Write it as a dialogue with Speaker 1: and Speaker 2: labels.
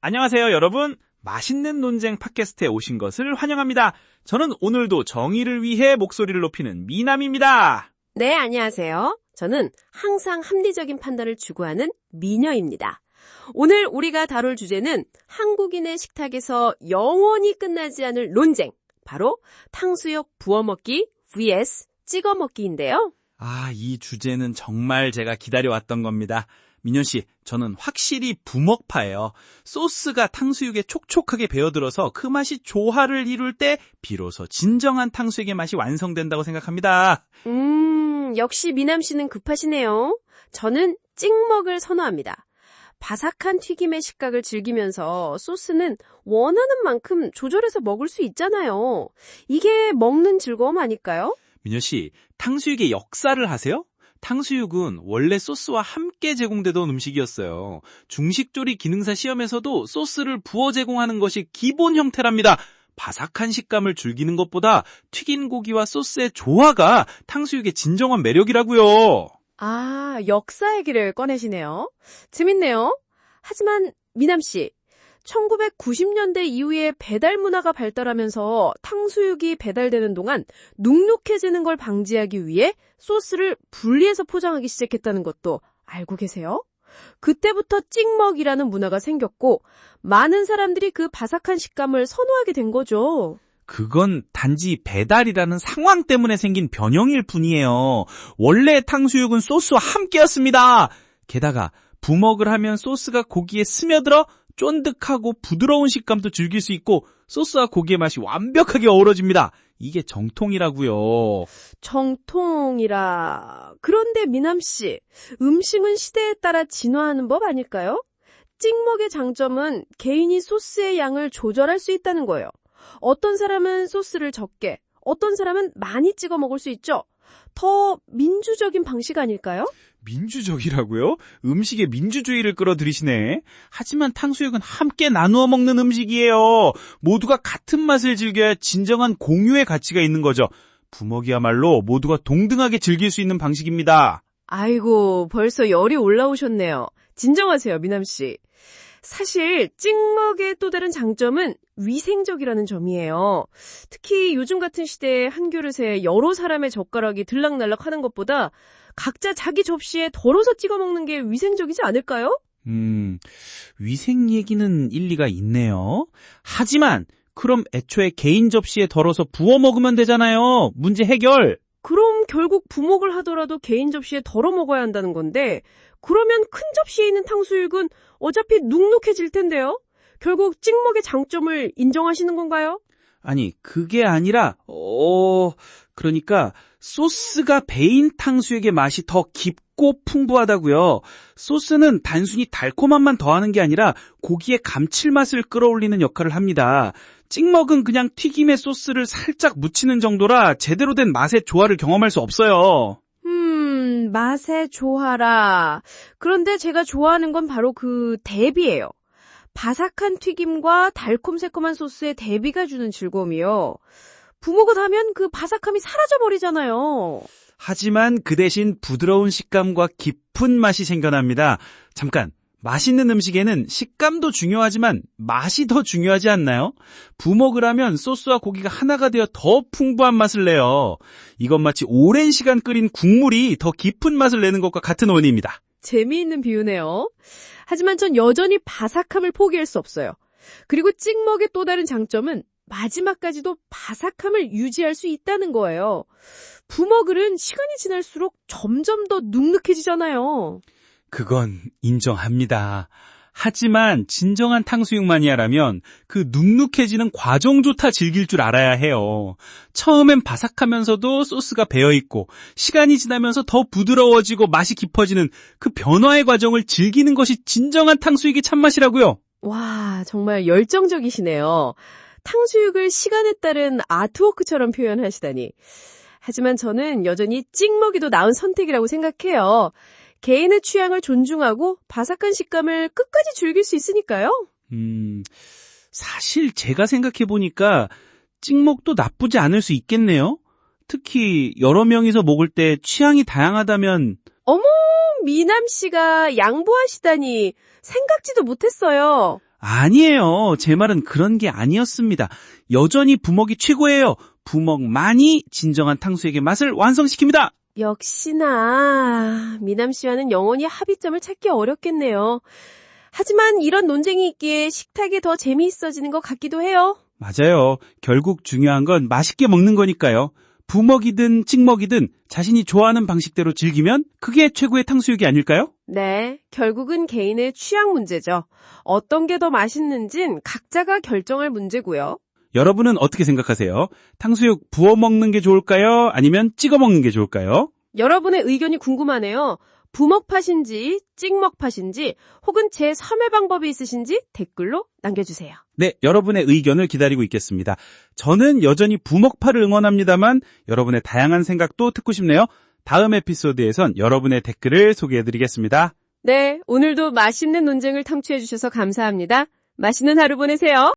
Speaker 1: 안녕하세요, 여러분. 맛있는 논쟁 팟캐스트에 오신 것을 환영합니다. 저는 오늘도 정의를 위해 목소리를 높이는 미남입니다.
Speaker 2: 네, 안녕하세요. 저는 항상 합리적인 판단을 추구하는 미녀입니다. 오늘 우리가 다룰 주제는 한국인의 식탁에서 영원히 끝나지 않을 논쟁, 바로 탕수육 부어먹기 vs 찍어먹기인데요.
Speaker 1: 이 주제는 정말 제가 기다려왔던 겁니다. 민현씨, 저는 확실히 부먹파예요. 소스가 탕수육에 촉촉하게 배어들어서 그 맛이 조화를 이룰 때 비로소 진정한 탕수육의 맛이 완성된다고 생각합니다.
Speaker 2: 역시 미남 씨는 급하시네요. 저는 찍먹을 선호합니다. 바삭한 튀김의 식감을 즐기면서 소스는 원하는 만큼 조절해서 먹을 수 있잖아요. 이게 먹는 즐거움 아닐까요?
Speaker 1: 민현씨, 탕수육의 역사를 아세요? 탕수육은 원래 소스와 함께 제공되던 음식이었어요. 중식조리 기능사 시험에서도 소스를 부어 제공하는 것이 기본 형태랍니다. 바삭한 식감을 즐기는 것보다 튀긴 고기와 소스의 조화가 탕수육의 진정한 매력이라고요.
Speaker 2: 역사 얘기를 꺼내시네요. 재밌네요. 하지만 미남 씨, 1990년대 이후에 배달 문화가 발달하면서 탕수육이 배달되는 동안 눅눅해지는 걸 방지하기 위해 소스를 분리해서 포장하기 시작했다는 것도 알고 계세요? 그때부터 찍먹이라는 문화가 생겼고 많은 사람들이 그 바삭한 식감을 선호하게 된 거죠.
Speaker 1: 그건 단지 배달이라는 상황 때문에 생긴 변형일 뿐이에요. 원래 탕수육은 소스와 함께였습니다. 게다가 부먹을 하면 소스가 고기에 스며들어 쫀득하고 부드러운 식감도 즐길 수 있고 소스와 고기의 맛이 완벽하게 어우러집니다. 이게 정통이라고요.
Speaker 2: 정통이라. 그런데 미남씨, 음식은 시대에 따라 진화하는 법 아닐까요? 찍먹의 장점은 개인이 소스의 양을 조절할 수 있다는 거예요. 어떤 사람은 소스를 적게, 어떤 사람은 많이 찍어 먹을 수 있죠. 더 민주적인 방식 아닐까요?
Speaker 1: 민주적이라고요? 음식에 민주주의를 끌어들이시네. 하지만 탕수육은 함께 나누어 먹는 음식이에요. 모두가 같은 맛을 즐겨야 진정한 공유의 가치가 있는 거죠. 부먹이야말로 모두가 동등하게 즐길 수 있는 방식입니다.
Speaker 2: 아이고, 벌써 열이 올라오셨네요. 진정하세요, 미남씨. 사실 찍먹의 또 다른 장점은 위생적이라는 점이에요. 특히 요즘 같은 시대에 한 그릇에 여러 사람의 젓가락이 들락날락 하는 것보다 각자 자기 접시에 덜어서 찍어 먹는 게 위생적이지 않을까요?
Speaker 1: 위생 얘기는 일리가 있네요. 하지만 그럼 애초에 개인 접시에 덜어서 부어 먹으면 되잖아요. 문제 해결.
Speaker 2: 그럼 결국 부먹을 하더라도 개인 접시에 덜어 먹어야 한다는 건데 그러면 큰 접시에 있는 탕수육은 어차피 눅눅해질 텐데요. 결국 찍먹의 장점을 인정하시는 건가요?
Speaker 1: 아니, 그게 아니라 그러니까 소스가 배인 탕수육의 맛이 더 깊고 풍부하다고요. 소스는 단순히 달콤함만 더하는 게 아니라 고기의 감칠맛을 끌어올리는 역할을 합니다. 찍먹은 그냥 튀김에 소스를 살짝 묻히는 정도라 제대로 된 맛의 조화를 경험할 수 없어요.
Speaker 2: 맛의 조화라. 그런데 제가 좋아하는 건 바로 그 대비예요. 바삭한 튀김과 달콤새콤한 소스의 대비가 주는 즐거움이요. 부먹을 하면 그 바삭함이 사라져버리잖아요.
Speaker 1: 하지만 그 대신 부드러운 식감과 깊은 맛이 생겨납니다. 잠깐, 맛있는 음식에는 식감도 중요하지만 맛이 더 중요하지 않나요? 부먹을 하면 소스와 고기가 하나가 되어 더 풍부한 맛을 내요. 이건 마치 오랜 시간 끓인 국물이 더 깊은 맛을 내는 것과 같은 원리입니다.
Speaker 2: 재미있는 비유네요. 하지만 전 여전히 바삭함을 포기할 수 없어요. 그리고 찍먹의 또 다른 장점은 마지막까지도 바삭함을 유지할 수 있다는 거예요. 부먹을은 시간이 지날수록 점점 더 눅눅해지잖아요.
Speaker 1: 그건 인정합니다. 하지만 진정한 탕수육 마니아라면 그 눅눅해지는 과정조차 즐길 줄 알아야 해요. 처음엔 바삭하면서도 소스가 배어있고 시간이 지나면서 더 부드러워지고 맛이 깊어지는 그 변화의 과정을 즐기는 것이 진정한 탕수육의 참맛이라고요.
Speaker 2: 와, 정말 열정적이시네요. 탕수육을 시간에 따른 아트워크처럼 표현하시다니. 하지만 저는 여전히 찍먹이도 나은 선택이라고 생각해요. 개인의 취향을 존중하고 바삭한 식감을 끝까지 즐길 수 있으니까요.
Speaker 1: 사실 제가 생각해보니까 찍먹도 나쁘지 않을 수 있겠네요. 특히 여러 명이서 먹을 때 취향이 다양하다면.
Speaker 2: 어머, 미남 씨가 양보하시다니 생각지도 못했어요.
Speaker 1: 아니에요. 제 말은 그런 게 아니었습니다. 여전히 부먹이 최고예요. 부먹만이 진정한 탕수육의 맛을 완성시킵니다.
Speaker 2: 역시나 미남 씨와는 영원히 합의점을 찾기 어렵겠네요. 하지만 이런 논쟁이 있기에 식탁이 더 재미있어지는 것 같기도 해요.
Speaker 1: 맞아요. 결국 중요한 건 맛있게 먹는 거니까요. 부먹이든 찍먹이든 자신이 좋아하는 방식대로 즐기면 그게 최고의 탕수육이 아닐까요?
Speaker 2: 네, 결국은 개인의 취향 문제죠. 어떤 게 더 맛있는진 각자가 결정할 문제고요.
Speaker 1: 여러분은 어떻게 생각하세요? 탕수육 부어 먹는 게 좋을까요? 아니면 찍어 먹는 게 좋을까요?
Speaker 2: 여러분의 의견이 궁금하네요. 부먹파신지 찍먹파신지 혹은 제3의 방법이 있으신지 댓글로 남겨주세요.
Speaker 1: 네, 여러분의 의견을 기다리고 있겠습니다. 저는 여전히 부먹파를 응원합니다만 여러분의 다양한 생각도 듣고 싶네요. 다음 에피소드에선 여러분의 댓글을 소개해드리겠습니다.
Speaker 2: 네, 오늘도 맛있는 논쟁을 탐취해주셔서 감사합니다. 맛있는 하루 보내세요.